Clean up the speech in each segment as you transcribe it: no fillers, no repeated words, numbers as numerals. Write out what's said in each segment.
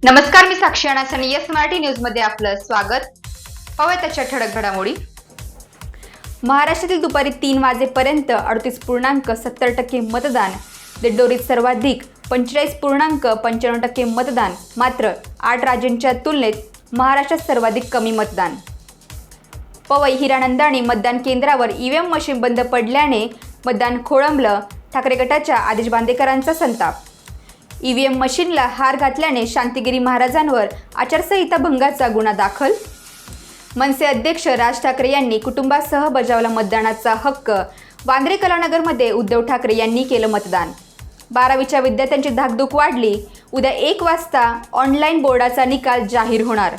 नमस्कार, मी साक्षी अनास आणि yes Marathi news मध्ये आपलं स्वागत. पाहूया त्याच्या ठळक घडामोडी. महाराष्ट्रातील दुपारी 3 वाजेपर्यंत 38.70% मतदान, दिंडोरीत सर्वाधिक 45.95% मतदान. मात्र 8 राज्यांच्या तुलनेत महाराष्ट्रात सर्वाधिक कमी मतदान. पवई हिरानंदानी मतदान केंद्रावर ईव्हीएम मशीन बंद पडल्याने मतदान खोळंबलं. ठाकरे गटाच्या आदेश बांदेकरांचा संताप. ईव्हीएम मशीनला हार घातल्याने शांतिगिरी महाराजांवर आचारसंहिता भंगाचा गुन्हा दाखल. मनसे अध्यक्ष राज ठाकरे यांनी कुटुंबासह बजावला मतदानाचा हक्क. वांद्रे कलानगरमध्ये उद्धव ठाकरे यांनी केलं मतदान. 12वीच्या विद्यार्थ्यांची धाकधूक वाढली. उद्या 1 वाजता ऑनलाईन बोर्डाचा निकाल जाहीर होणार.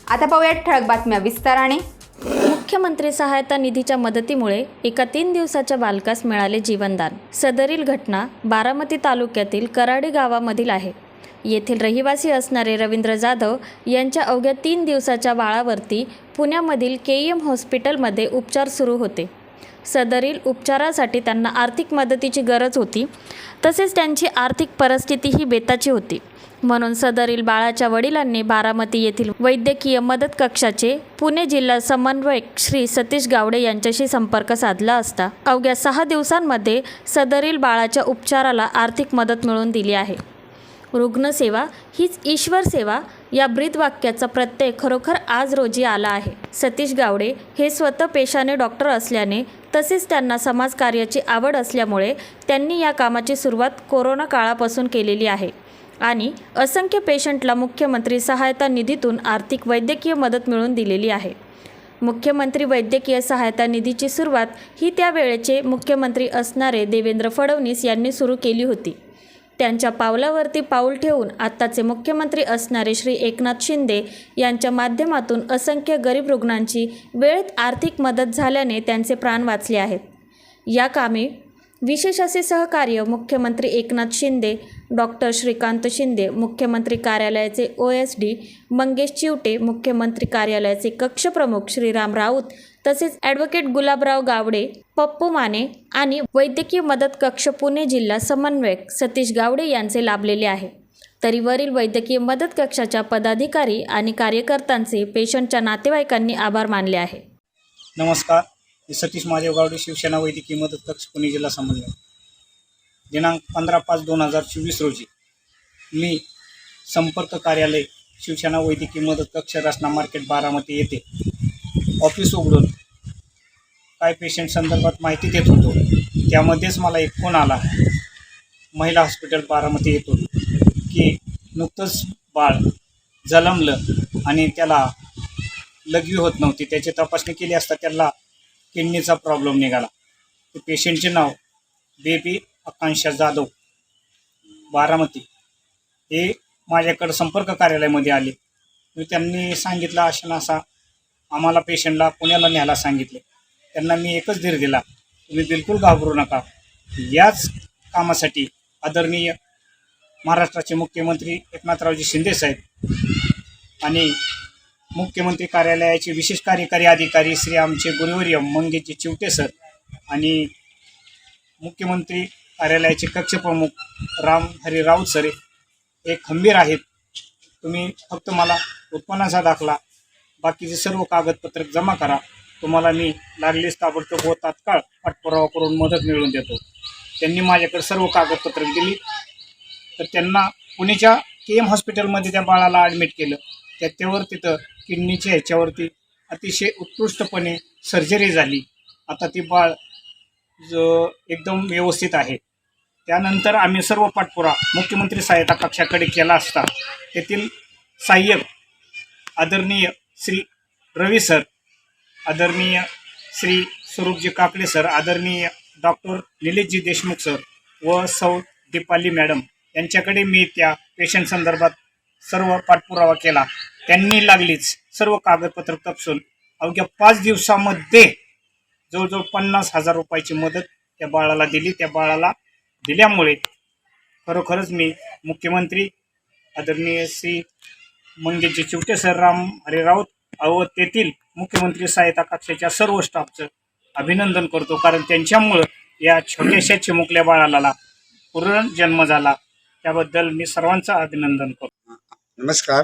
आता पाहूयात ठळक बातम्या विस्ताराने. मुख्यमंत्री सहायता निधीच्या मदतीमुळे एका 3 दिवसाच्या बालकास मिळाले जीवनदान. सदरील घटना बारामती तालुक्यातील कराडी गावामधील आहे. येथील रहिवासी असणारे रवींद्र जाधव यांच्या अवघ्या 3 दिवसाच्या बाळावरती पुण्यामधील केईएम हॉस्पिटलमध्ये उपचार सुरू होते. सदरील उपचारासाठी त्यांना आर्थिक मदतीची गरज होती, तसेच त्यांची आर्थिक परिस्थितीही बेताची होती. म्हणून सदरील बाळाच्या वडिलांनी बारामती येथील वैद्यकीय मदत कक्षाचे पुणे जिल्हा समन्वयक श्री सतीश गावडे यांच्याशी संपर्क साधला असता अवघ्या 6 दिवसांमध्ये सदरील बाळाच्या उपचाराला आर्थिक मदत मिळवून दिली आहे. रुग्णसेवा हीच ईश्वर सेवा या ब्रीदवाक्याचा प्रत्यय खरोखर आज रोजी आला आहे. सतीश गावडे हे स्वतः पेशाने डॉक्टर असल्याने तसेच त्यांना समाजकार्याची आवड असल्यामुळे त्यांनी या कामाची सुरुवात कोरोना काळापासून केलेली आहे आणि असंख्य पेशंटला मुख्यमंत्री सहायता निधीतून आर्थिक वैद्यकीय मदत मिळवून दिलेली आहे. मुख्यमंत्री वैद्यकीय सहायता निधीची सुरुवात ही त्यावेळेचे मुख्यमंत्री असणारे देवेंद्र फडणवीस यांनी सुरू केली होती. त्यांच्या पावलावरती पाऊल ठेवून आत्ताचे मुख्यमंत्री असणारे श्री एकनाथ शिंदे यांच्या माध्यमातून असंख्य गरीब रुग्णांची वेळेत आर्थिक मदत झाल्याने त्यांचे प्राण वाचले आहेत. या कामी विशेष असे सहकार्य मुख्यमंत्री एकनाथ शिंदे, डॉक्टर श्रीकांत शिंदे, मुख्यमंत्री कार्यालयाचे OSD मंगेश चिवटे, मुख्यमंत्री कार्यालयाचे कक्षप्रमुख श्रीराम राऊत, तसेच ॲडव्होकेट गुलाबराव गावडे, पप्पू माने आणि वैद्यकीय मदत कक्ष पुणे जिल्हा समन्वयक सतीश गावडे यांचे लाभलेले आहे. तरी वरील वैद्यकीय मदत कक्षाच्या पदाधिकारी आणि कार्यकर्त्यांचे पेशंटच्या नातेवाईकांनी आभार मानले आहे. नमस्कार, मी सतीश महादेव गावडे, शिवसेना वैद्यकीय मदत कक्ष पुणे जिल्हा समन्वयक. दिनांक 15/5/2024 रोजी मी संपर्क कार्यालय शिवसेना वैद्यकीय मदत कक्ष रचना मार्केट बारामती येथे ऑफिस उघडून काय पेशंट संदर्भात माहिती देत होतो. त्यामध्येच मला एक फोन आला महिला हॉस्पिटल बारामती येथून की नुकतंच बाळ जन्मलं आणि त्याला लघवी होत नव्हती. त्याची तपासणी केली असता त्याला किडनीचा प्रॉब्लेम निघाला. ते पेशंटचे नाव बेबी आकांक्षा जाधव बारामती हे माझ्याकडं संपर्क कार्यालयामध्ये आले. मी त्यांनी सांगितलं अशा आम्हाला पेशंटला पुण्याला न्यायला सांगितले. त्यांना मी एकच धीर दिला, तुम्ही बिलकुल घाबरू नका. याच कामासाठी आदरणीय महाराष्ट्राचे मुख्यमंत्री एकनाथरावजी शिंदेसाहेब आणि मुख्यमंत्री कार्यालयाचे विशेष कार्यकारी अधिकारी श्री आमचे गुरुवर्य मंगेशजी चिवटे सर आणि मुख्यमंत्री कार्यालयाचे कक्षप्रमुख राम हरी राऊत सर हे खंबीर आहेत. तुम्ही फक्त मला उत्पन्नाचा दाखला, बाकीचे सर्व कागदपत्र जमा करा, तुम्हाला मी लागलीच ताबडतोब व तात्काळ पाठपुरावा करून मदत मिळवून देतो. त्यांनी माझ्याकडे सर्व कागदपत्र दिली. तर त्यांना पुण्याच्या KM हॉस्पिटलमध्ये त्या बाळाला ॲडमिट केलं. त्याच्यावर तिथं किडनीच्या ह्याच्यावरती अतिशय उत्कृष्टपणे सर्जरी झाली. आता ती बाळ एकदम व्यवस्थित आहे. त्यानंतर आम्ही सर्व पाठपुरा मुख्यमंत्री सहायता कक्षाकडे केला असता तेथील सहाय्यक आदरणीय श्री रवी सर, आदरणीय श्री स्वरूपजी काकडे सर, आदरणीय डॉक्टर निलेशजी देशमुख सर व सौ दीपाली मॅडम यांच्याकडे मी त्या पेशंट संदर्भात सर्व पाठपुरावा केला. त्यांनी लागलीच सर्व कागदपत्र तपासून अवघ्या 5 दिवसामध्ये जवळजवळ 50,000 रुपयाची मदत त्या बाळाला दिली. त्या बाळाला दिल्यामुळे खरोखरच मी मुख्यमंत्री आदरणीय श्री मंगेशजी चिवटे सर, राम हरी राऊत व तेथील मुख्यमंत्री सहायता कक्षाच्या सर्व स्टाफचं अभिनंदन करतो. कारण त्यांच्यामुळं या छोट्याशा चिमुकल्या बाळाला पूर्ण जन्म झाला. त्याबद्दल मी सर्वांचं अभिनंदन करतो. नमस्कार.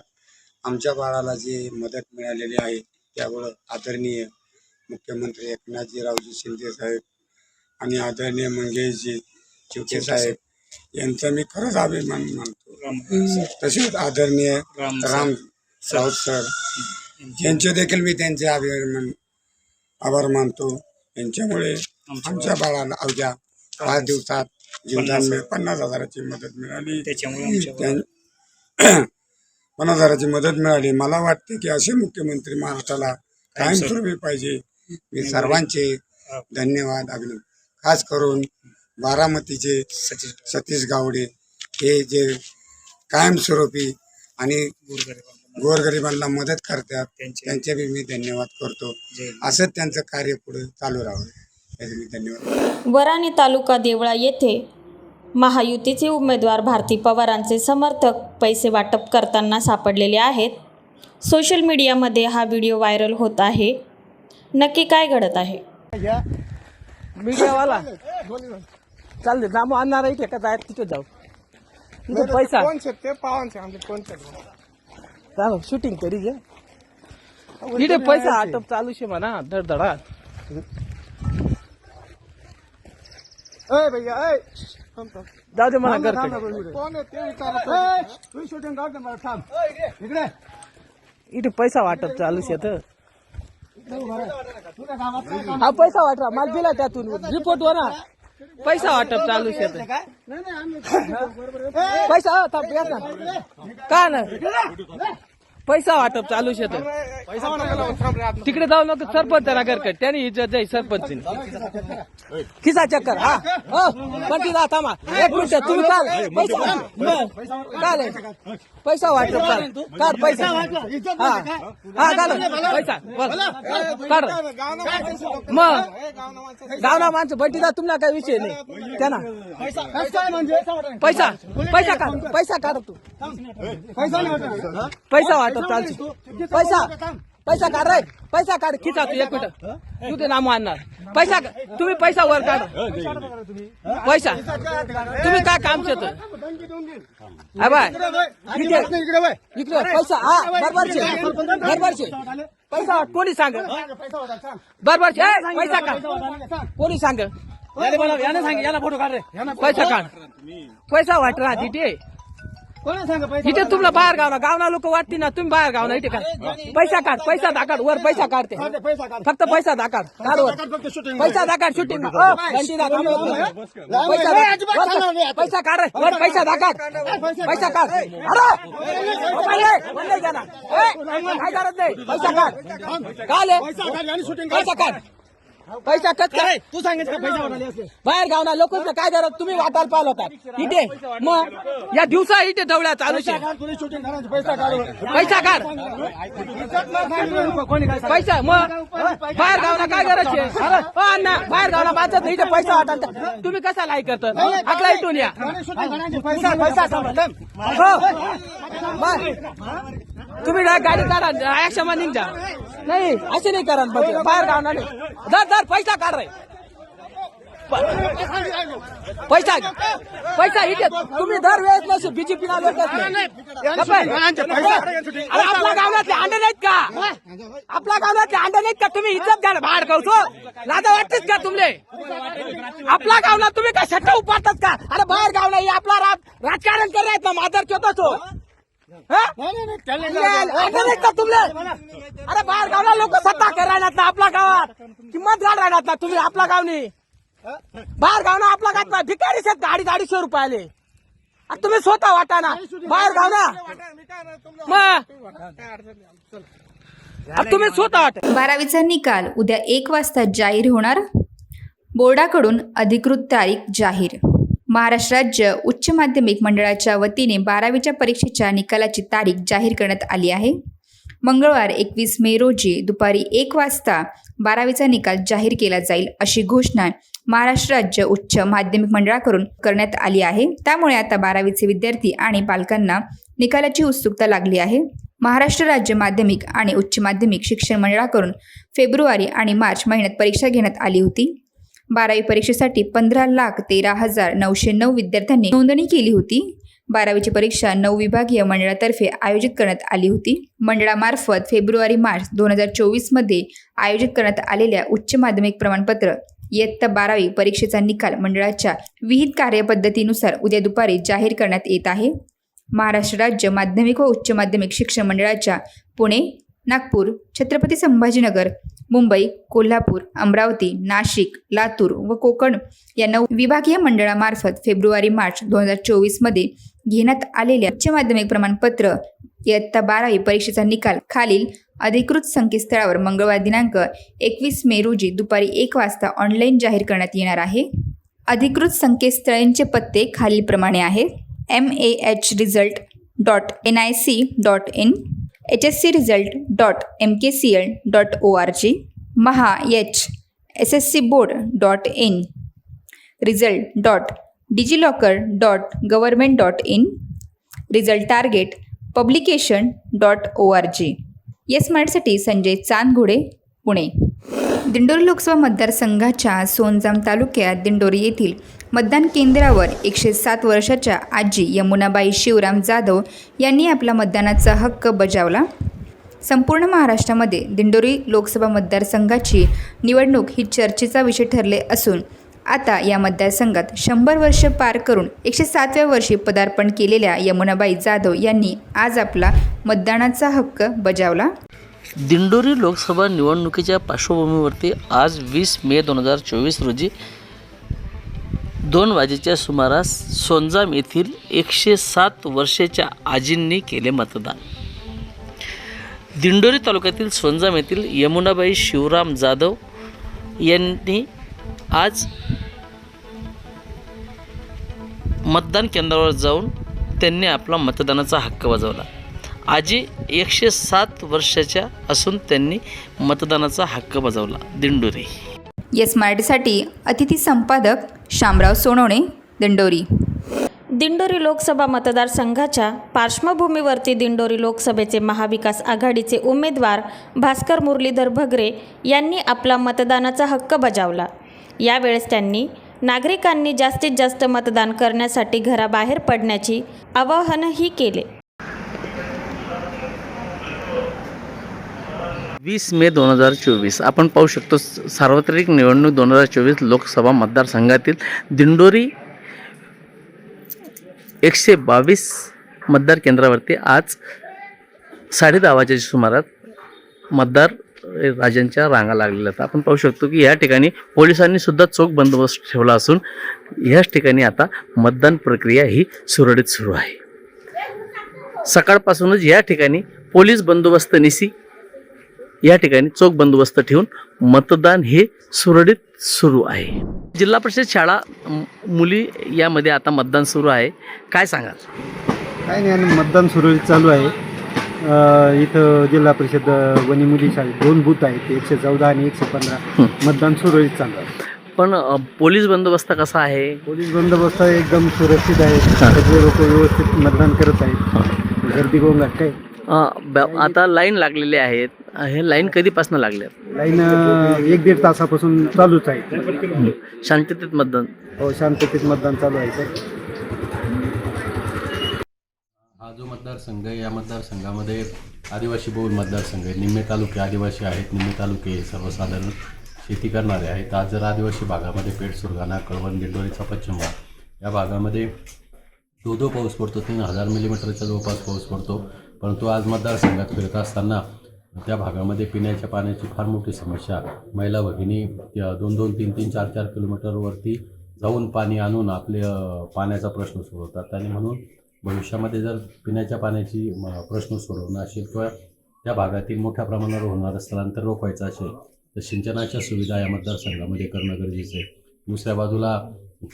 आमच्या बाळाला जी मदत मिळालेली आहे त्यावर आदरणीय मुख्यमंत्री एकनाथजीरावजी शिंदे साहेब आणि आदरणीय मंगेशजी चिवटे साहेब यांचा मी खरंच अभिमान मानतो. तसेच आदरणीय राम राऊत सर यांचे देखील मी त्यांचे आभार मानतो. यांच्यामुळे आमच्या बाळाला अवघ्या 5 दिवसात जीवदान 50,000ची मदत मिळाली. त्याच्यामुळे 50,000ची मदत मिळाली. मला वाटते की असे मुख्यमंत्री महाराष्ट्राला कायमस्वरूपी पाहिजे. मी सर्वांचे धन्यवाद अभिनंदन. खास करून बारामतीचे सतीश गावडे हे जे कायमस्वरूपी आणि गोरगरिबांना मदत करतात त्यांचे बी मी धन्यवाद करतो. असंच त्यांचं कार्य पुढे चालू राहावं याचे मी धन्यवाद. वराणी तालुका देवळा येथे महायुतीचे उमेदवार भारती पवारांचे समर्थक पैसे वाटप करताना सापडलेले आहेत. सोशल मीडियामध्ये हा व्हिडिओ व्हायरल होत आहे. नक्की काय घडत आहे? मीडियावाला चालते जामो आणणार आहे का जायत तिथे जाऊ तिथे पैसा चालू शूटिंग करी घे तिथे पैसा आटप चालू शे म्हणा धडधडा जाऊ दे मला घर इथे पैसा वाटप चालू शेत हा पैसा वाटला मला दिला त्यातून रिपोर्ट वर ना पैसा वाटप चालू शेत पैसा का ना पैसा वाटप चालू शेत तिकडे जाऊ नको सरपंच नगरकडे त्याने इज्जत जाई सरपंच खिसा चक्कर हा पण तिला थांबा 1 मिनिट तुम्ही काल पैसा काल पैसा वाटप काढ पैसा हा हा काढ पैसा काढ मग गावना माणसं बटीला तुम्हाला काही विषय नाही त्यांना पैसा पैसा काढ पैसा काढ तू पैसा वाटप चालू पैसा पैसा काढ रे पैसा काढ खिचा तू 1 मिनिट तू ते नाम आणणार पैसा तुम्ही पैसा वर काढ पैसा तुम्ही काय काम शेत इकडे पैसा हा बरोबर पैसा कोणी सांग बरोबर पैसा काढ कोणी सांग याला फोटो काढ रे पैसा काढ पैसा वाट राहा तिथे इथे तुम्हाला बाहेर गावना लोक वाटते ना तुम्ही बाहेर गावना इथे काढ पैसा काढ पैसा दाखड वर पैसा काढते फक्त पैसा दाखड काढ वर पैसा दाखड शूटिंग पैसा काढ वर पैसा दाखड पैसा काढ अरे काय करत नाही पैसा काढ काल पैसा काढ पैसा कट काय तू सांगितलं पैसा बाहेर गावना लोक काय करत तुम्ही वाटायला पाहिलं होता इथे मग या दिवसा इथे ढवळ्या चालू पैसा काढ पैसा मग बाहेर गावना काय करायचे अण्णा बाहेर गावना बांधत इथे पैसा वाटाल तुम्ही कसा लाई करत आकला इथून या तुम्ही गाडी काढा ऍक्शन निघा नाही असे नाही करा बाहेर गावना दर पैसा काढ रे पैसा पैसा इथे तुम्ही दर वेळेस नसो बीजेपी ना लोक आपल्या गावातले अंडे नाहीत का आपल्या गावातले अंडे नाहीत का तुम्ही इज्जत घ्या बाहेर गावतो लाजा वाटतेच का तुमले आपल्या गावला तुम्ही काय सट्टा उपाडतात का अरे बाहेर गावला आपला राजकारण करायचं ना मादर होता तो तुमले अरे बाहेर गावला लोक सत्ता करायला ना आपल्या गावात किंमत घाल राहणार ना तुम्ही आपल्या गावनी बाहेर गावना आपल्या गावात भिकारी शेत 250 रुपयाले तुम्ही स्वतः वाटा ना बाहेर गावना मग तुम्ही स्वतः वाटा. 12वीचा निकाल उद्या 1 वाजता जाहीर होणार. बोर्डाकडून अधिकृत तारीख जाहीर. महाराष्ट्र राज्य उच्च माध्यमिक मंडळाच्या वतीने 12वीच्या परीक्षेच्या निकालाची तारीख जाहीर करण्यात आली आहे. मंगळवार 21 मे रोजी दुपारी 1 वाजता 12वीचा निकाल जाहीर केला जाईल अशी घोषणा महाराष्ट्र राज्य उच्च माध्यमिक मंडळाकडून करण्यात आली आहे. त्यामुळे आता 12वीचे विद्यार्थी आणि पालकांना निकालाची उत्सुकता लागली आहे. महाराष्ट्र राज्य माध्यमिक आणि उच्च माध्यमिक शिक्षण मंडळाकडून फेब्रुवारी आणि मार्च महिन्यात परीक्षा घेण्यात आली होती. 12वी परीक्षेसाठी 15,13,909 विद्यार्थ्यांनी नोंदणी केली होती. 12वीची परीक्षा 9 विभागीय मंडळातर्फे आयोजित करण्यात आली होती. मंडळामार्फत फेब्रुवारी-मार्च 2024मध्ये आयोजित करण्यात आलेल्या उच्च माध्यमिक प्रमाणपत्र इयत्ता 12वी परीक्षेचा निकाल मंडळाच्या विहित कार्यपद्धतीनुसार उद्या दुपारी जाहीर करण्यात येत आहे. महाराष्ट्र राज्य माध्यमिक व उच्च माध्यमिक शिक्षण मंडळाच्या पुणे, नागपूर, छत्रपती संभाजीनगर, मुंबई, कोल्हापूर, अमरावती, नाशिक, लातूर व कोकण या 9 विभागीय मंडळामार्फत फेब्रुवारी-मार्च 2024मध्ये घेण्यात आलेल्या उच्च माध्यमिक प्रमाणपत्र इयत्ता 12वी परीक्षेचा निकाल खालील अधिकृत संकेतस्थळावर मंगळवार दिनांक 21 मे रोजी दुपारी 1 वाजता ऑनलाईन जाहीर करण्यात येणार आहे. अधिकृत संकेतस्थळांचे पत्ते खालीलप्रमाणे आहेत: mahresult.nic.in, hscresult.mkcl.org, maha-sscboard.in, result.digilocker.government.in, result target publication.org. Yes मराठीसाठी संजय चांदघोडे, पुणे. दिंडोरी लोकसभा मतदारसंघाच्या सोनजाम तालुक्यात दिंडोरी येथील मतदान केंद्रावर 107 वर्षाच्या आजी यमुनाबाई शिवराम जाधव यांनी आपला मतदानाचा हक्क बजावला. संपूर्ण महाराष्ट्रामध्ये दिंडोरी लोकसभा मतदारसंघाची निवडणूक ही चर्चेचा विषय ठरले असून आता या मतदारसंघात 100 वर्ष पार करून 107व्या वर्षी पदार्पण केलेल्या यमुनाबाई जाधव यांनी आज आपला मतदानाचा हक्क बजावला. दिंडोरी लोकसभा निवडणुकीच्या पार्श्वभूमीवरती आज 20 मे 2024 रोजी 2 वाजेच्या सुमारास सोनजाम येथील 107 वर्षाच्या आजींनी केले मतदान. दिंडोरी तालुक्यातील सोनजाम येथील यमुनाबाई शिवराम जाधव यांनी आज मतदान केंद्रावर जाऊन त्यांनी आपला मतदानाचा हक्क बजावला. आजी 107 वर्षाच्या असून त्यांनी मतदानाचा हक्क बजावला. दिंडोरी. येस मराठीसाठी अतिथी संपादक शामराव सोनवणे, दिंडोरी. दिंडोरी लोकसभा मतदारसंघाच्या पार्श्वभूमीवरती दिंडोरी लोकसभेचे महाविकास आघाडीचे उमेदवार भास्कर मुरलीधर भगरे यांनी आपला मतदानाचा हक्क बजावला. यावेळेस त्यांनी नागरिकांनी जास्तीत जास्त मतदान करण्यासाठी घराबाहेर पडण्याची आवाहनही केले. 20 मे 2024 आपण पाहू शकतो सार्वत्रिक निवडणूक 2024 लोकसभा मतदारसंघातील दिंडोरी 122 मतदार केंद्रावरती आज 10:30 वाजेच्या सुमारास मतदार राजांच्या रांगा लागलेल्या आहेत. आपण पाहू शकतो की या ठिकाणी पोलिसांनी सुद्धा चोख बंदोबस्त ठेवला असून याच ठिकाणी आता मतदान प्रक्रिया ही सुरळीत सुरू आहे. सकाळपासूनच या ठिकाणी पोलीस बंदोबस्त निसी या ठिकाणी चोख बंदोबस्त ठेवून मतदान हे सुरळीत सुरू आहे. जिल्हा परिषद शाळा मुली यामध्ये आता मतदान सुरू आहे. काय सांगाल? काय नाही, आणि मतदान सुरळीत चालू आहे. इथं जिल्हा परिषद वनी मुली शाळेत 2 बूथ आहेत, 114 आणि 115. मतदान सुरळीत चालू आहे. पण पोलीस बंदोबस्त कसा आहे? पोलीस बंदोबस्त एकदम सुरक्षित आहे. सगळे लोक व्यवस्थित मतदान करत आहेत. गर्दी गोंगाट काय आता लाईन लागलेली आहेत. हे लाईन कधीपासून लागले? लाईन 1-1.5 तासापासून चालूच आहे. शांततेत मतदान? हो, शांततेत मतदान चालू आहे सर. हा जो मतदारसंघ आहे, या मतदारसंघामध्ये आदिवासी बहुल मतदारसंघ आहे. निम्मे तालुके आदिवासी आहेत, निम्मे तालुके सर्वसाधारण शेती करणारे आहेत. आज जर आदिवासी भागामध्ये पेठ, सुरगाणा, कळवण, दिंडोरीचा पश्चिम भाग या भागामध्ये दो पाऊस पडतो. 3000 मिलीमीटरच्या जवळपास पाऊस पडतो. परंतु आज मतदारसंघात फिरत असताना त्या भागामध्ये पिण्याच्या पाण्याची फार मोठी समस्या. महिला भगिनी 2-2, 3-3, 4-4 किलोमीटरवरती जाऊन पाणी आणून आपले पाण्याचा प्रश्न सोडवतात. आणि म्हणून भविष्यामध्ये जर पिण्याच्या पाण्याची प्रश्न सोडवणं असेल किंवा त्या भागातील मोठ्या प्रमाणावर होणारं स्थलांतर रोखवायचं असेल तर सिंचनाच्या सुविधा या मतदारसंघामध्ये करणं गरजेचं आहे. दुसऱ्या बाजूला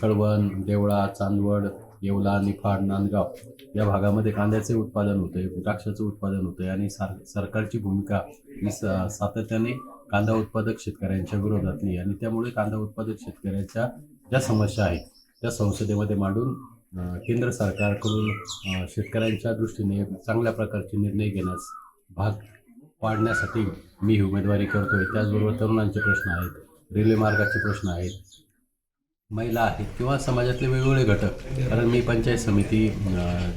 कळवण, देवळा, चांदवड, येवला, निफाड, नांदगाव या भागामध्ये कांद्याचे उत्पादन होते, द्राक्षाचं उत्पादन होतं. आणि सरकारची भूमिका ही सातत्याने कांदा उत्पादक शेतकऱ्यांच्या विरोधातली. आणि त्यामुळे कांदा उत्पादक शेतकऱ्यांच्या ज्या समस्या आहेत त्या संसदेमध्ये मांडून केंद्र सरकारकडून शेतकऱ्यांच्या दृष्टीने चांगल्या प्रकारचे निर्णय घेण्यास भाग पाडण्यासाठी मी ही उमेदवारी करतो आहे. त्याचबरोबर तरुणांचे प्रश्न आहेत, रेल्वे मार्गाचे प्रश्न आहेत, महिला आहेत किंवा समाजातले वेगवेगळे घटक, कारण मी पंचायत समिती,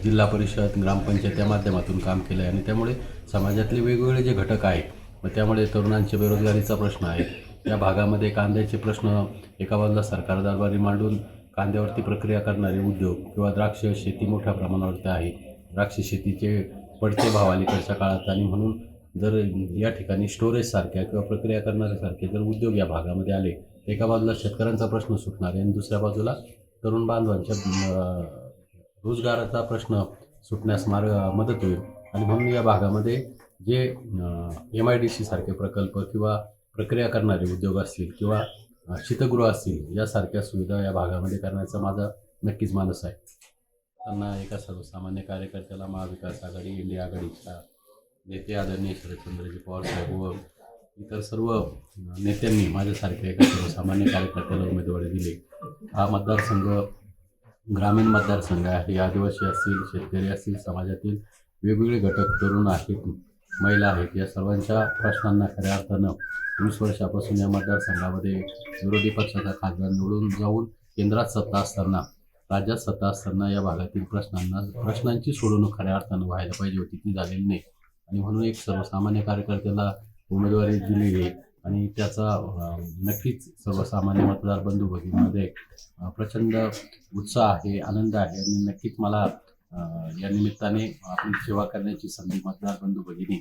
जिल्हा परिषद, ग्रामपंचायत या माध्यमातून काम केलं आहे आणि त्यामुळे समाजातले वेगवेगळे जे घटक आहेत, मग त्यामुळे तरुणांच्या बेरोजगारीचा प्रश्न आहे, या भागामध्ये कांद्याचे प्रश्न एका बाजूला सरकार दरबारी मांडून कांद्यावरती प्रक्रिया करणारे उद्योग किंवा द्राक्ष शेती मोठ्या प्रमाणावरती आहे, द्राक्ष शेतीचे पडते भाव अलीकडच्या काळात, आणि म्हणून जर या ठिकाणी स्टोरेजसारख्या किंवा प्रक्रिया करणाऱ्यासारखे जर उद्योग या भागामध्ये आले, एका बाजूला शेतकऱ्यांचा प्रश्न सुटणार आहे आणि दुसऱ्या बाजूला तरुण बांधवांच्या रोजगाराचा प्रश्न सुटण्यास मदत होईल. आणि म्हणून या भागामध्ये जे MIDC सारखे प्रकल्प किंवा प्रक्रिया करणारे उद्योग असतील किंवा शीतगृह असतील यासारख्या सुविधा या भागामध्ये करण्याचा माझा नक्कीच मानस आहे. त्यांना एका सर्वसामान्य कार्यकर्त्याला महाविकास आघाडी, इंडिया आघाडीच्या नेते आदरणीय शरदचंद्रजी पवार साहेब व इतर सर्व नेत्यांनी माझ्यासारख्या एका सर्वसामान्य कार्यकर्त्याला उमेदवारी दिली. हा मतदारसंघ ग्रामीण मतदारसंघ आहे. आदिवासी असतील, शेतकरी असतील, समाजातील वेगवेगळे घटक, तरुण आहेत, महिला आहेत, या सर्वांच्या प्रश्नांना खऱ्या अर्थानं 20 वर्षापासून या मतदारसंघामध्ये विरोधी पक्षाचा खासदार निवडून जाऊन केंद्रात सत्ता असताना, राज्यात सत्ता असताना या भागातील प्रश्नांची सोडवणूक खऱ्या अर्थानं व्हायला पाहिजे होती, ती झालेली नाही. आणि म्हणून एक सर्वसामान्य कार्यकर्त्याला उमेदवारी दिली आहे आणि त्याचा नक्कीच सर्वसामान्य मतदार बंधू भगिनीमध्ये प्रचंड उत्साह आहे, आनंद आहे. आणि नक्कीच मला या निमित्ताने आपली सेवा करण्याची संधी मतदार बंधू भगिनी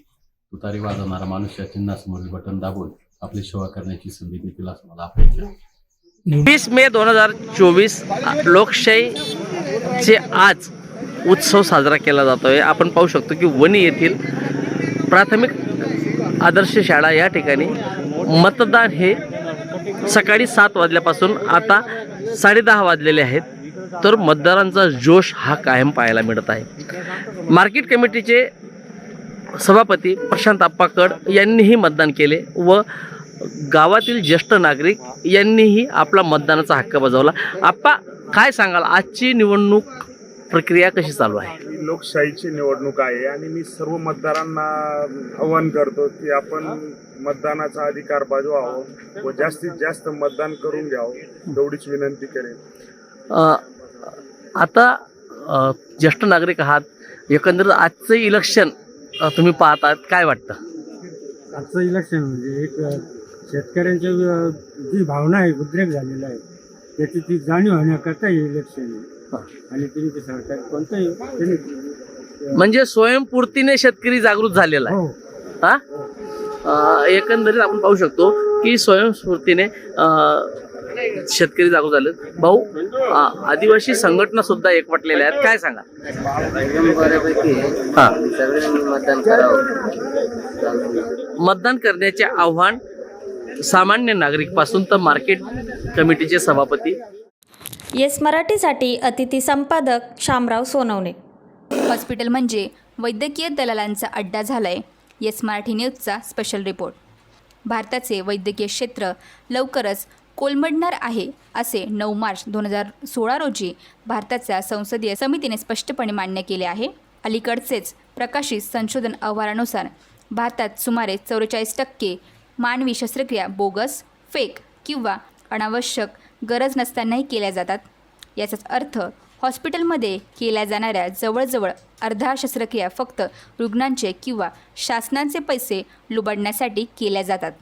तुतारी वाजवणारा माणूस या चिन्हासमोरील बटन दाबून आपली सेवा करण्याची संधी देतील असं मला अपेक्षा आहे. 20 मे 2024 लोकशाहीचे आज उत्सव साजरा केला जातोय. आपण पाहू शकतो की वणी येथील प्राथमिक आदर्श शाळा या ठिकाणी मतदान हे सकाळी 7 वाजल्यापासून आता 10:30 वाजलेले आहेत, तर मतदारांचा जोश हा कायम पाहायला मिळत आहे. मार्केट कमिटीचे सभापती प्रशांत आप्पाकड यांनीही मतदान केले व गावातील ज्येष्ठ नागरिक यांनीही आपला मतदानाचा हक्क बजावला. आप्पा, काय सांगाल, आजची निवडणूक प्रक्रिया कशी चालू आहे? लोकशाहीची निवडणूक आहे आणि मी सर्व मतदारांना आवाहन करतो की आपण मतदानाचा अधिकार बजवावं व जास्तीत जास्त मतदान करून घ्यावं, एवढीच विनंती करेन. आता ज्येष्ठ नागरिक आहात, एकंदरीत आजचं इलेक्शन तुम्ही पाहतात, काय वाटतं? आजचं इलेक्शन म्हणजे एक शेतकऱ्यांच्या जी भावना आहे, उद्रेक झालेला आहे, त्याची ती जाणीव होण्याकरता हे इलेक्शन आहे. आणि तुम्ही सरकार कोणतंही म्हणजे स्वयंपूर्तीने शेतकरी जागृत झालेला आहे. हा, एकंदरीत आपण पाहू शकतो की स्वयंस्फूर्तीने शेतकरी जागृत झाले. भाऊ, आदिवासी संघटना सुद्धा एकवटलेल्या आहेत, काय सांगा? मतदान करण्याचे आव्हान सामान्य नागरिक पासून तर मार्केट कमिटीचे सभापती. येस मराठीसाठी अतिथी संपादक शामराव सोनवणे. हॉस्पिटल म्हणजे वैद्यकीय दलालांचा अड्डा झालाय. येस मराठी न्यूजचा स्पेशल रिपोर्ट. भारताचे वैद्यकीय क्षेत्र लवकरच कोलमडणार आहे असे 9 मार्च 2016 रोजी भारताच्या संसदीय समितीने स्पष्टपणे मान्य केले आहे. अलीकडचेच प्रकाशित संशोधन अहवालानुसार भारतात सुमारे 44% मानवी शस्त्रक्रिया बोगस, फेक किंवा अनावश्यक गरज नसतानाही केल्या जातात. याचाच अर्थ हॉस्पिटलमध्ये केल्या जाणाऱ्या जवळजवळ अर्धा शस्त्रक्रिया फक्त रुग्णांचे किंवा शासनाचे पैसे लुबाडण्यासाठी केल्या जातात.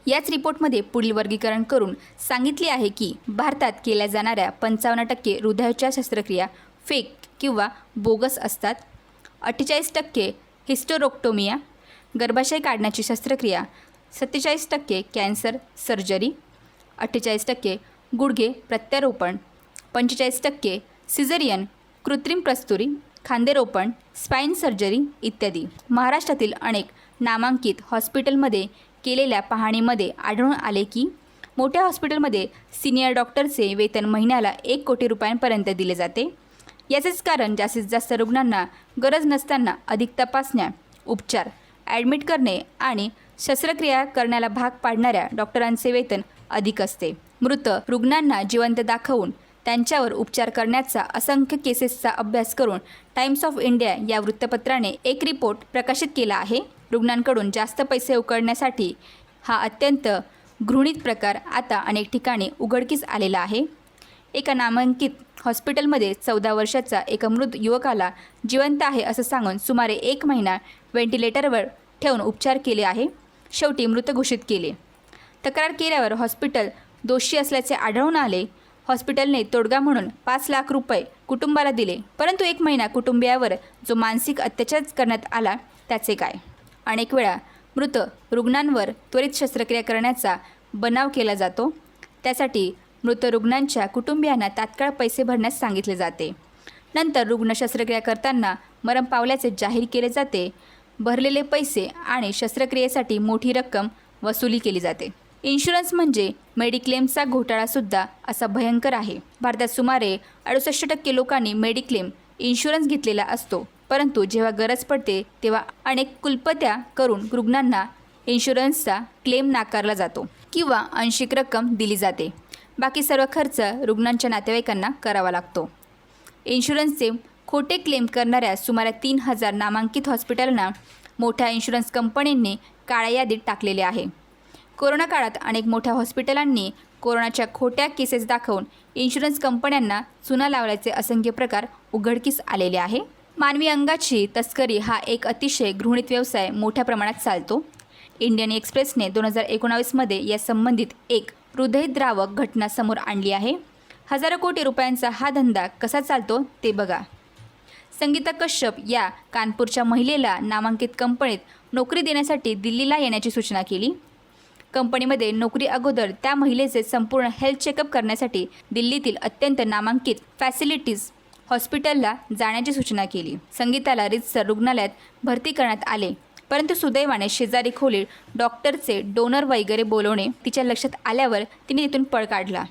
याच रिपोर्टमध्ये पुढील वर्गीकरण करून सांगितले आहे की भारतात केल्या जाणाऱ्या 55% हृदयाच्या शस्त्रक्रिया फेक किंवा बोगस असतात. 48% हिस्टेरोक्टोमिया, गर्भाशय काढण्याची शस्त्रक्रिया, 47% कॅन्सर सर्जरी, 48% गुडघे प्रत्यारोपण, 45% सिझेरियन कृत्रिम प्रस्तुरी, खांदेरोपण, स्पाइन सर्जरी इत्यादी. महाराष्ट्रातील अनेक नामांकित हॉस्पिटलमध्ये केलेल्या पाहणीमध्ये आढळून आले की मोठ्या हॉस्पिटलमध्ये सिनियर डॉक्टरचे वेतन महिन्याला 1 कोटी रुपयांपर्यंत दिले जाते. याचेच कारण जास्तीत जास्त रुग्णांना गरज नसताना अधिक तपासण्या, उपचार, ॲडमिट करणे आणि शस्त्रक्रिया करण्याला भाग पाडणाऱ्या डॉक्टरांचे वेतन अधिक असते. मृत रुग्णांना जिवंत दाखवून त्यांच्यावर उपचार करण्याचा असंख्य केसेसचा अभ्यास करून टाइम्स ऑफ इंडिया या वृत्तपत्राने एक रिपोर्ट प्रकाशित केला आहे. रुग्णांकडून जास्त पैसे उकळण्यासाठी हा अत्यंत घृणित प्रकार आता अनेक ठिकाणी उघडकीस आलेला आहे. एका नामांकित हॉस्पिटलमध्ये 14 वर्षाचा एका मृत युवकाला जिवंत आहे असं सांगून सुमारे 1 महिना व्हेंटिलेटरवर ठेवून उपचार केले आहे. शेवटी मृत घोषित केले. तक्रार केल्यावर हॉस्पिटल दोषी असल्याचे आढळून आले. हॉस्पिटलने तोडगा म्हणून 5 लाख रुपये कुटुंबाला दिले, परंतु 1 महिना कुटुंबियावर जो मानसिक अत्याचार करण्यात आला त्याचे काय? अनेक वेळा मृत रुग्णांवर त्वरित शस्त्रक्रिया करण्याचा बनाव केला जातो. त्यासाठी मृत रुग्णांच्या कुटुंबियांना तात्काळ पैसे भरण्यास सांगितले जाते. नंतर रुग्ण शस्त्रक्रिया करताना मरण पावल्याचे जाहीर केले जाते. भरलेले पैसे आणि शस्त्रक्रियेसाठी मोठी रक्कम वसुली केली जाते. इन्शुरन्स म्हणजे मेडिक्लेमचा घोटाळासुद्धा असा भयंकर आहे. भारतात सुमारे 68% लोकांनी मेडिक्लेम इन्शुरन्स घेतलेला असतो, परंतु जेव्हा गरज पडते तेव्हा अनेक कुलपत्या करून रुग्णांना इन्शुरन्सचा क्लेम नाकारला जातो किंवा आंशिक रक्कम दिली जाते. बाकी सर्व खर्च रुग्णांच्या नातेवाईकांना करावा लागतो. इन्शुरन्सचे खोटे क्लेम करणाऱ्या सुमारे 3000 नामांकित हॉस्पिटलांना मोठ्या इन्शुरन्स कंपन्यांनी काळ्या यादीत टाकलेले आहे. कोरोना काळात अनेक मोठ्या हॉस्पिटलांनी कोरोनाच्या खोट्या केसेस दाखवून इन्शुरन्स कंपन्यांना चुना लावल्याचे असंख्य प्रकार उघडकीस आलेले आहे. मानवी अंगाची तस्करी हा एक अतिशय गृहीत व्यवसाय मोठ्या प्रमाणात चालतो. इंडियन एक्सप्रेसने 2019मध्ये या संबंधित एक हृदयद्रावक घटना समोर आणली आहे. हजारो कोटी रुपयांचा हा धंदा कसा चालतो ते बघा. संगीता कश्यप या कानपूरच्या महिलेला नामांकित कंपनीत नोकरी देण्यासाठी दिल्लीला येण्याची सूचना केली. कंपनीमध्ये नोकरी अगोदर त्या महिलेचे संपूर्ण हेल्थ चेकअप करण्यासाठी दिल्लीतील अत्यंत नामांकित फॅसिलिटीज हॉस्पिटलला जाण्याची सूचना केली. संगीताला रितसर रुग्णालयात भरती करण्यात आले, परंतु सुदैवाने शेजारी खोलीत डॉक्टरचे डोनर वगैरे बोलवणे तिच्या लक्षात आल्यावर तिने तिथून पळ काढला.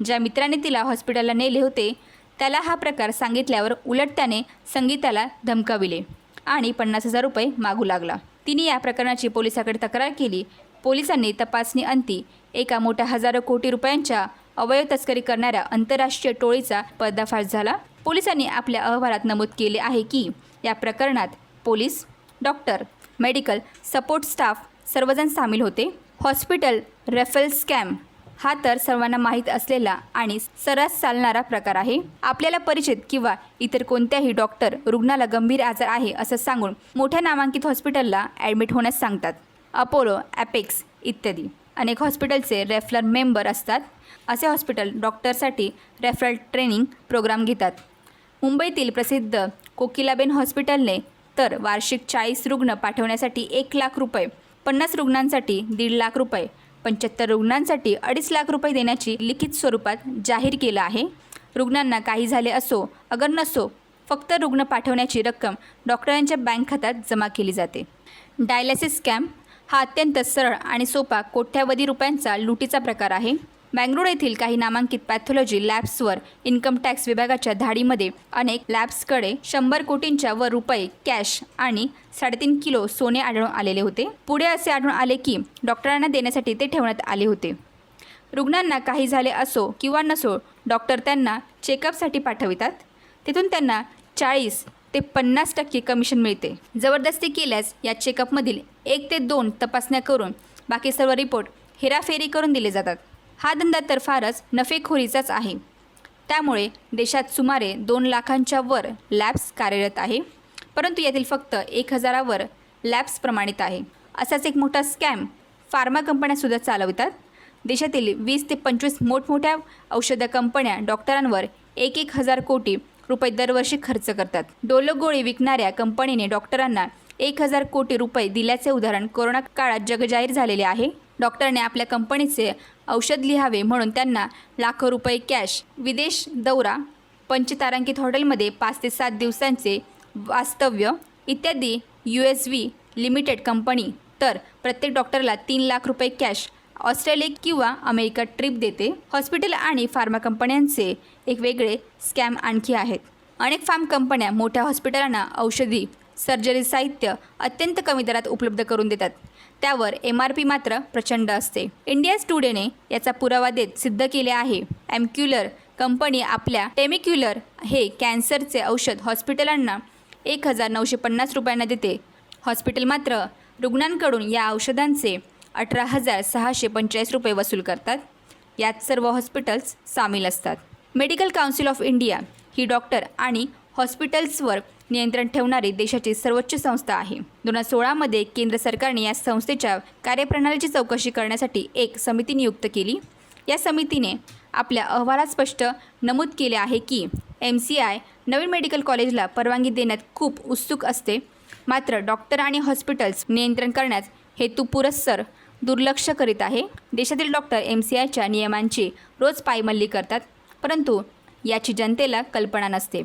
ज्या मित्राने तिला हॉस्पिटलला नेले होते त्याला हा प्रकार सांगितल्यावर उलट त्याने संगीताला धमकाविले आणि 50,000 रुपये मागू लागला. तिने या प्रकरणाची पोलिसाकडे तक्रार केली. पोलिसांनी तपासणी अंती एका मोठ्या हजारो कोटी रुपयांच्या अवयव तस्करी करणाऱ्या आंतरराष्ट्रीय टोळीचा पर्दाफाश झाला. पोलिसांनी आपल्या अहवालात नमूद केले आहे की या प्रकरणात police, doctor, medical support staff सर्वजण सामील होते. हॉस्पिटल रेफरल स्कॅम हा तर सर्वांना माहीत असलेला आणि सर्रास चालणारा प्रकार आहे. आपल्याला परिचित किंवा इतर कोणत्याही डॉक्टर रुग्णाला गंभीर आजार आहे असं सांगून मोठ्या नामांकित हॉस्पिटलला ॲडमिट होण्यास सांगतात. अपोलो, ॲपेक्स इत्यादी अनेक हॉस्पिटलचे रेफरल मेंबर असतात. असे हॉस्पिटल डॉक्टरसाठी रेफरल ट्रेनिंग प्रोग्राम घेतात. मुंबईतील प्रसिद्ध कोकिलाबेन हॉस्पिटलने तर वार्षिक 40 रुग्ण पाठवण्यासाठी 1 लाख रुपये, 50 रुग्णांसाठी 1.5 लाख रुपये, 75 रुग्णांसाठी 2.5 लाख रुपये देण्याची लिखित स्वरूपात जाहीर केलं आहे. रुग्णांना काही झाले असो अगर नसो, फक्त रुग्ण पाठवण्याची रक्कम डॉक्टरांच्या बँक खात्यात जमा केली जाते. डायलिसिस स्कॅम हा अत्यंत सरळ आणि सोपा कोट्यावधी रुपयांचा लुटीचा प्रकार आहे. बँगलोर येथील काही नामांकित पॅथॉलॉजी लॅब्सवर इन्कम टॅक्स विभागाच्या धाडीमध्ये अनेक लॅब्सकडे 100 कोटींच्या वर रुपये कॅश आणि 3.5 किलो सोने आढळून आलेले होते. पुढे असे आढळून आले की डॉक्टरांना देण्यासाठी ते ठेवण्यात आले होते. रुग्णांना काही झाले असो किंवा नसो, डॉक्टर त्यांना चेकअपसाठी पाठवितात. तिथून त्यांना 40 ते 50% कमिशन मिळते. जबरदस्ती केल्यास या चेकअपमधील 1 ते 2 तपासण्या करून बाकी सर्व रिपोर्ट हेराफेरी करून दिले जातात. हा धंदा तर फारच नफेखोरीचाच आहे. त्यामुळे देशात सुमारे 2 लाखांच्या वर लॅब्स कार्यरत आहे, परंतु यातील फक्त 1000वर लॅब्स प्रमाणित आहे. असाच एक मोठा स्कॅम फार्मा कंपन्यासुद्धा चालवितात. देशातील 20 ते 25 मोठमोठ्या औषध कंपन्या डॉक्टरांवर 1,000 कोटी रुपये दरवर्षी खर्च करतात. डोलो गोळी विकणाऱ्या कंपनीने डॉक्टरांना 1,000 कोटी रुपये दिल्याचे उदाहरण कोरोना काळात जगजाहीर झालेले आहे. डॉक्टरने आपल्या कंपनीचे औषध लिहावे म्हणून त्यांना लाखो रुपये कॅश, विदेश दौरा, पंचतारांकित हॉटेलमध्ये 5 ते 7 दिवसांचे वास्तव्य इत्यादी. USV लिमिटेड कंपनी तर प्रत्येक डॉक्टरला 3 लाख रुपये कॅश ऑस्ट्रेलिया किंवा अमेरिका ट्रिप देते. हॉस्पिटल आणि फार्मा कंपन्यांचे एक वेगळे स्कॅम आणखी आहेत. अनेक फार्म कंपन्या मोठ्या हॉस्पिटलांना औषधी, सर्जरी साहित्य अत्यंत कमी दरात उपलब्ध करून देतात. त्यावर MRP मात्र प्रचंड असते. इंडिया टुडेने याचा पुरावा देत सिद्ध केले आहे. एमक्युलर कंपनी आपल्या टेमिक्युलर हे कॅन्सरचे औषध हॉस्पिटलांना 1,950 रुपयांना देते. हॉस्पिटल मात्र रुग्णांकडून या औषधांचे 18,645 रुपये वसूल करतात. यात सर्व हॉस्पिटल्स सामील असतात. Medical council of India he doctor आणि हॉस्पिटल्सवर नियंत्रण ठेवणारी देशाची सर्वोच्च संस्था आहे. 2016मध्ये केंद्र सरकारने या संस्थेच्या कार्यप्रणालीची चौकशी करण्यासाठी एक समिती नियुक्त केली. या समितीने आपल्या अहवालात स्पष्ट नमूद केले आहे की MCI नवीन मेडिकल कॉलेजला परवानगी देण्यात खूप उत्सुक असते, मात्र डॉक्टर आणि हॉस्पिटल्स नियंत्रण करण्यात हेतुपुरस्सर दुर्लक्ष करीत आहे. देशातील डॉक्टर MCIच्या नियमांची रोज पायमल्ली करतात, परंतु याची जनतेला कल्पना नसते.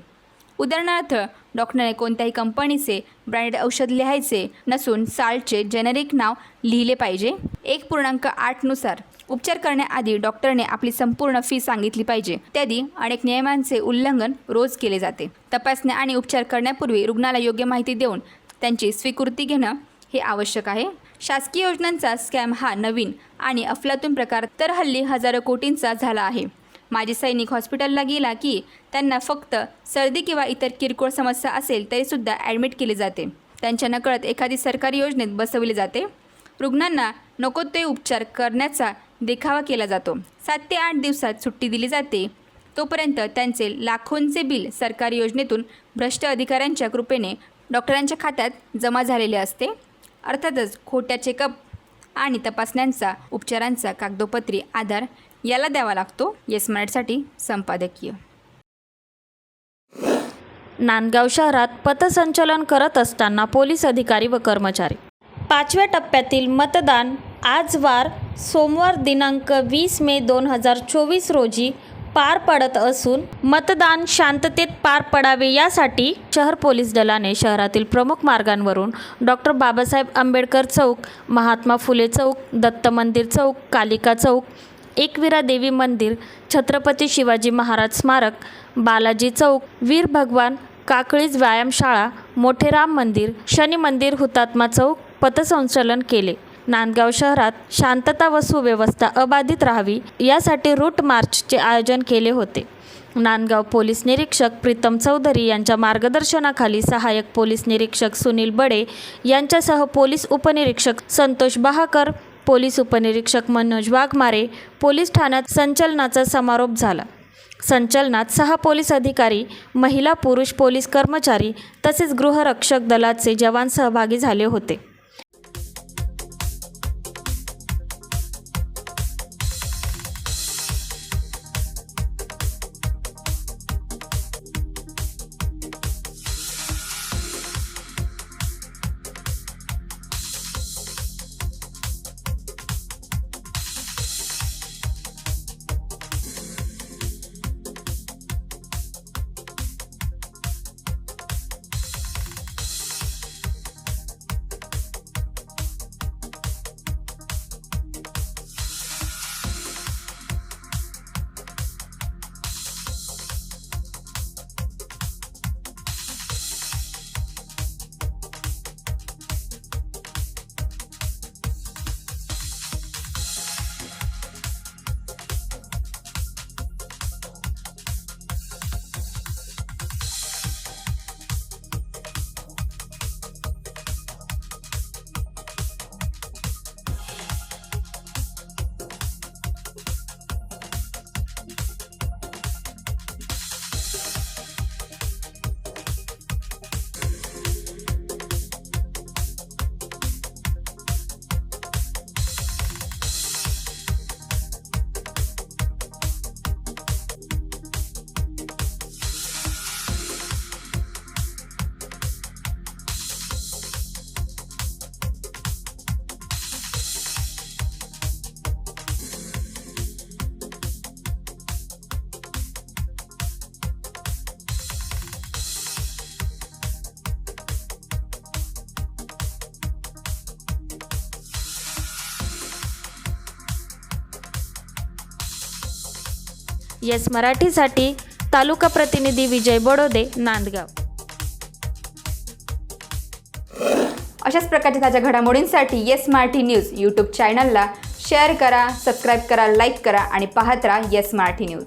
उदाहरणार्थ, डॉक्टरने कोणत्याही कंपनीचे ब्रँडेड औषध लिहायचे नसून साल्टचे जेनेरिक नाव लिहिले पाहिजे. 1.8 नुसार उपचार करण्याआधी डॉक्टरने आपली संपूर्ण फी सांगितली पाहिजे. इत्यादी अनेक नियमांचे उल्लंघन रोज केले जाते. तपासण्या आणि उपचार करण्यापूर्वी रुग्णाला योग्य माहिती देऊन त्यांची स्वीकृती घेणं हे आवश्यक आहे. शासकीय योजनांचा स्कॅम हा नवीन आणि अफलातून प्रकार तर हल्ली हजारो कोटींचा झाला आहे. माजी सैनिक हॉस्पिटलला गेला की त्यांना फक्त सर्दी किंवा इतर किरकोळ समस्या असेल तरीसुद्धा ॲडमिट केले जाते. त्यांच्या नकळत एखादी सरकारी योजनेत बसवले जाते. रुग्णांना नको ते उपचार करण्याचा देखावा केला जातो. 7 ते 8 दिवसात सुट्टी दिली जाते. तोपर्यंत त्यांचे लाखोंचे बिल सरकारी योजनेतून भ्रष्ट अधिकाऱ्यांच्या कृपेने डॉक्टरांच्या खात्यात जमा झालेले असते. अर्थातच खोट्या चेकअप आणि तपासण्यांचा उपचारांचा कागदोपत्री आधार याला द्यावा लागतो. येस मराठीसाठी संपादकीय. नांदगाव शहरात पथसंचलन करत असताना पोलीस अधिकारी व कर्मचारी. 5व्या टप्प्यातील मतदान आज वार सोमवार दिनांक 20 मे 2024 रोजी पार पडत असून मतदान शांततेत पार पडावे यासाठी शहर पोलीस दलाने शहरातील प्रमुख मार्गांवरून डॉक्टर बाबासाहेब आंबेडकर चौक, महात्मा फुले चौक, दत्त मंदिर चौक, कालिका चौक, एकविरा देवी मंदिर, छत्रपती शिवाजी महाराज स्मारक, बालाजी चौक, वीर भगवान, काकळीज व्यायामशाळा, मोठे राम मंदिर, शनी मंदिर, हुतात्मा चौक पथसंचलन केले. नांदगाव शहरात शांतता व सुव्यवस्था अबाधित राहावी यासाठी रूट मार्चचे आयोजन केले होते. नांदगाव पोलीस निरीक्षक प्रीतम चौधरी यांच्या मार्गदर्शनाखाली सहाय्यक पोलीस निरीक्षक सुनील बडे यांच्यासह पोलीस उपनिरीक्षक संतोष बहाकर, पोलीस उपनिरीक्षक मनोज वाघमारे, पोलीस ठाण्यात संचलनाचा समारोप झाला. संचलनात 6 पोलीस अधिकारी, महिला पुरुष पोलीस कर्मचारी तसेच गृहरक्षक दलाचे जवान सहभागी झाले होते. येस मराठीसाठी तालुका प्रतिनिधी विजय बडोदे, नांदगाव. अशाच प्रकारच्या ताज्या घडामोडींसाठी येस मराठी न्यूज यूट्यूब चॅनलला शेअर करा, सबस्क्राईब करा, लाईक करा आणि पाहत राहा येस मराठी न्यूज.